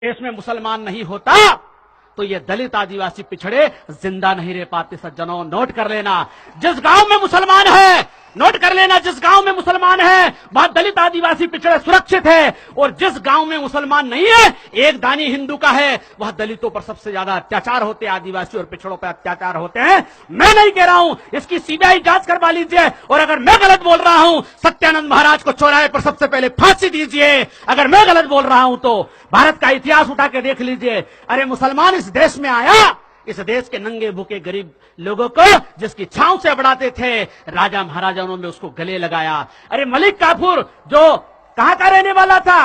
देश में मुसलमान नहीं होता तो ये दलित आदिवासी पिछड़े जिंदा नहीं रह पाते। सज्जनों, नोट कर लेना, जिस गांव में मुसलमान है, नोट कर लेना, जिस गांव में मुसलमान है वहां दलित आदिवासी पिछड़े सुरक्षित है, और जिस गांव में मुसलमान नहीं है, एक दानी हिंदू का है, वह दलितों पर सबसे ज्यादा अत्याचार होते हैं, आदिवासी और पिछड़ों पर अत्याचार होते हैं। मैं नहीं कह रहा हूं, इसकी सीबीआई जांच करवा लीजिए, और अगर मैं गलत बोल रहा हूं, सत्यानंद महाराज को चौराहे पर सबसे पहले फांसी दीजिए। अगर मैं गलत बोल रहा हूं तो भारत का इतिहास उठा के देख लीजिए। अरे मुसलमान इस देश में आया, इस देश के नंगे भूखे गरीब लोगों को जिसकी छांव से बढ़ाते थे, राजा महाराजाओं ने उसको गले लगाया। अरे मलिक काफूर जो कहां का रहने वाला था,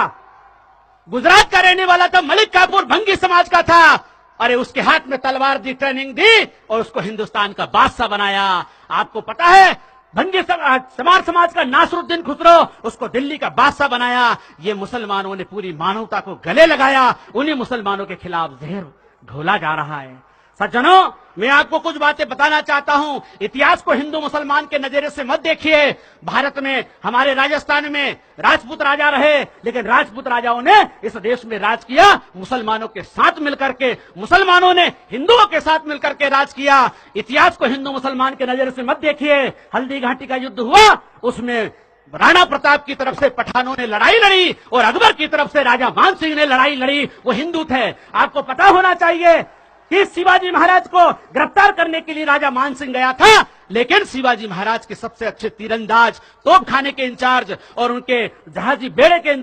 गुजरात का रहने वाला था, मलिक काफूर भंगी समाज का था। अरे उसके हाथ में तलवार दी, ट्रेनिंग दी और उसको हिंदुस्तान का बादशाह बनाया। आपको पता है भंगी समाज का नासरुद्दीन खुसरो, उसको दिल्ली का बादशाह बनाया। ये मुसलमानों ने पूरी मानवता को गले लगाया, उन्हीं मुसलमानों के खिलाफ जहर घोला जा रहा है। सज्जनों, मैं आपको कुछ बातें बताना चाहता हूं। इतिहास को हिंदू मुसलमान के नजरिए से मत देखिए। भारत में, हमारे राजस्थान में राजपूत राजा रहे, लेकिन राजपूत राजाओं ने इस देश में राज किया मुसलमानों के साथ मिलकर के, मुसलमानों ने हिंदुओं के साथ मिलकर के राज किया। इतिहास को हिंदू मुसलमान के नजरिए से मत देखिए। हल्दी घाटी का युद्ध हुआ, उसमें राणा प्रताप की तरफ से पठानों ने लड़ाई लड़ी और अकबर की तरफ से राजा मान सिंह ने लड़ाई लड़ी, वो हिंदू थे। आपको पता होना चाहिए कि शिवाजी महाराज को गिरफ्तार करने के लिए राजा मान सिंह गया था, लेकिन शिवाजी महाराज के सबसे अच्छे तीरंदाज, तोपखाने के इंचार्ज और उनके जहाजी बेड़े के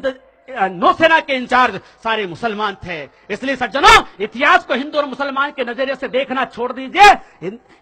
नौसेना के इंचार्ज सारे मुसलमान थे। इसलिए सज्जनों, इतिहास को हिंदू और मुसलमान के नजरिए से देखना छोड़ दीजिए।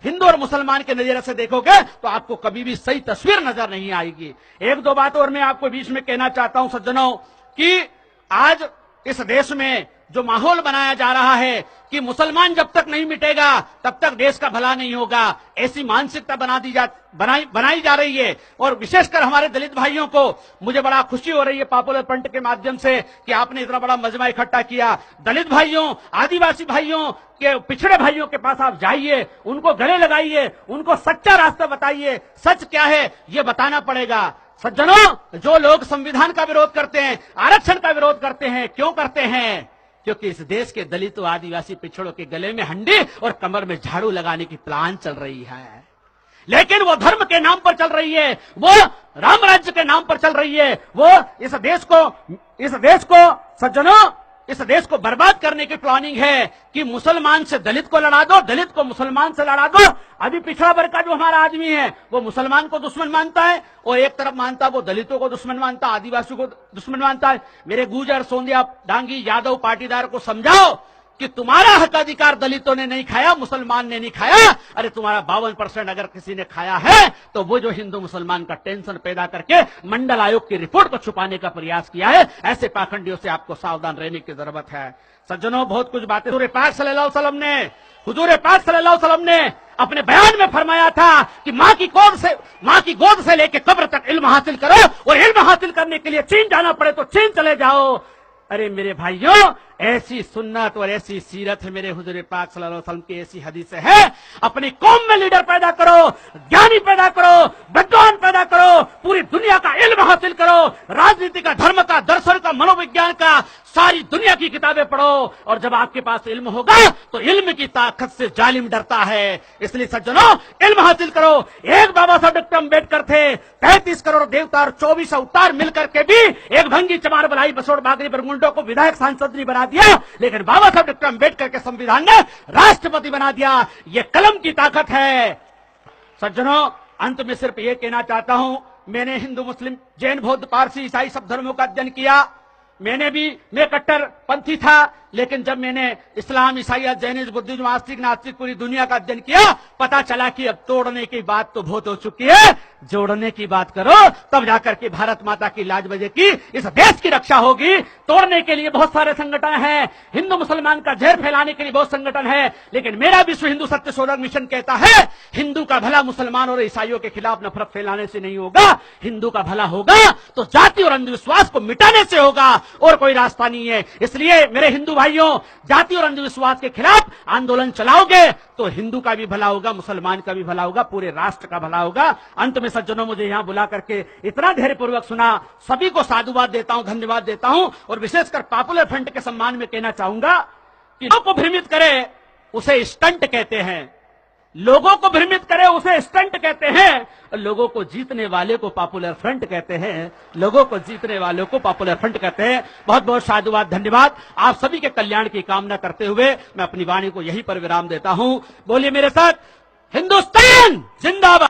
हिंदू और मुसलमान के नजरिए से देखोगे तो आपको कभी भी सही तस्वीर नजर नहीं आएगी। एक दो बात और मैं आपको बीच में कहना चाहता हूं सज्जनों, कि आज इस देश में जो माहौल बनाया जा रहा है कि मुसलमान जब तक नहीं मिटेगा तब तक देश का भला नहीं होगा, ऐसी मानसिकता बनाई जा रही है। और विशेषकर हमारे दलित भाइयों को मुझे बड़ा खुशी हो रही है पॉपुलर फ्रंट के माध्यम से कि आपने इतना बड़ा मजमा इकट्ठा किया। दलित भाइयों, आदिवासी भाइयों के, पिछड़े भाइयों के पास आप जाइए, उनको गले लगाइए, उनको सच्चा रास्ता बताइए। सच क्या है ये बताना पड़ेगा। सज्जनों, जो लोग संविधान का विरोध करते हैं, आरक्षण का विरोध करते हैं, क्यों करते हैं? क्योंकि इस देश के दलित और आदिवासी पिछड़ों के गले में हंडी और कमर में झाड़ू लगाने की प्लान चल रही है। लेकिन वो धर्म के नाम पर चल रही है, वो राम राज्य के नाम पर चल रही है, वो इस देश को सज्जनों, इस देश को बर्बाद करने की प्लानिंग है कि मुसलमान से दलित को लड़ा दो, दलित को मुसलमान से लड़ा दो। अभी पिछड़ा वर्ग का जो हमारा आदमी है वो मुसलमान को दुश्मन मानता है और एक तरफ मानता है वो दलितों को दुश्मन मानता है, आदिवासियों को दुश्मन मानता है। मेरे गुर्जर, सोंदिया, डांगी, यादव पाटीदार को समझाओ कि तुम्हारा हक अधिकार दलितों ने नहीं खाया, मुसलमान ने नहीं खाया। अरे तुम्हारा 52% अगर किसी ने खाया है तो वो जो हिंदू मुसलमान का टेंशन पैदा करके मंडल आयोग की रिपोर्ट को छुपाने का प्रयास किया है, ऐसे पाखंडियों से आपको सावधान रहने की जरूरत है। सज्जनों, बहुत कुछ बातें हुजूर पाक सल्लल्लाहु अलैहि वसल्लम ने अपने बयान में फरमाया था कि मां की गोद से लेकर कब्र तक इल्म हासिल करो, और इल्म हासिल करने के लिए चीन जाना पड़े तो चीन चले जाओ। अरे मेरे भाइयों, ऐसी सुन्नत और ऐसी सीरत है मेरे हुजूर पाक सल्लल्लाहु अलैहि वसल्लम की, ऐसी हदीस है। अपनी कौम में लीडर पैदा करो, ज्ञानी पैदा करो, विद्वान पैदा करो, पूरी दुनिया का इल्म हासिल करो, राजनीति का, धर्म का, दर्शन का, मनोविज्ञान का, सारी दुनिया की किताबें पढ़ो। और जब आपके पास इल्म होगा तो इल्म की ताकत से जालिम डरता है। इसलिए सज्जनों, इल्म हासिल करो। एक बाबा साहब डॉक्टर अम्बेडकर थे, 33 करोड़ देवता और 24 अवतार मिलकर के भी एक भंगी चमार बलाई बसोड़ बागरी बरमुंडो को विधायक सांसद नहीं बना दिया, लेकिन बाबा साहब डॉक्टर अम्बेडकर के संविधान ने राष्ट्रपति बना दिया। ये कलम की ताकत है। सज्जनों, अंत में सिर्फ ये कहना चाहता हूं, मैंने हिंदू, मुस्लिम, जैन, बौद्ध, पारसी, ईसाई सब धर्मों का अध्ययन किया। मैं कट्टर पंथी था, लेकिन जब मैंने इस्लाम, ईसाइयत, जैनिज्म, बुद्धिज्म, आस्तिक, नास्तिक पूरी दुनिया का अध्ययन किया, पता चला कि अब तोड़ने की बात तो बहुत हो चुकी है, जोड़ने की बात करो, तब जाकर के भारत माता की लाज बजेगी, इस देश की रक्षा होगी। तोड़ने के लिए बहुत सारे संगठन हैं, हिंदू मुसलमान का जहर फैलाने के लिए बहुत संगठन है, लेकिन मेरा विश्व हिंदू सत्य शोधक मिशन कहता है हिंदू का भला मुसलमान और ईसाइयों के खिलाफ नफरत फैलाने से नहीं होगा, हिंदू का भला होगा तो जाति और अंधविश्वास को मिटाने से होगा, और कोई रास्ता नहीं है। इसलिए इसलिए मेरे हिंदू भाइयों, जाति और अंधविश्वास के खिलाफ आंदोलन चलाओगे तो हिंदू का भी भला होगा, मुसलमान का भी भला होगा, पूरे राष्ट्र का भला होगा। अंत में सज्जनों, मुझे यहां बुला करके इतना धैर्यपूर्वक सुना, सभी को साधुवाद देता हूं, धन्यवाद देता हूं। और विशेषकर पॉपुलर फ्रंट के सम्मान में कहना चाहूंगा कि लोगों को भ्रमित करे उसे स्टंट कहते हैं, लोगों को भ्रमित करे उसे स्टंट कहते हैं, लोगों को जीतने वाले को पॉपुलर फ्रंट कहते हैं, लोगों को जीतने वालों को पॉपुलर फ्रंट कहते हैं। बहुत बहुत साधुवाद, धन्यवाद। आप सभी के कल्याण की कामना करते हुए मैं अपनी वाणी को यहीं पर विराम देता हूं। बोलिए मेरे साथ, हिंदुस्तान जिंदाबाद।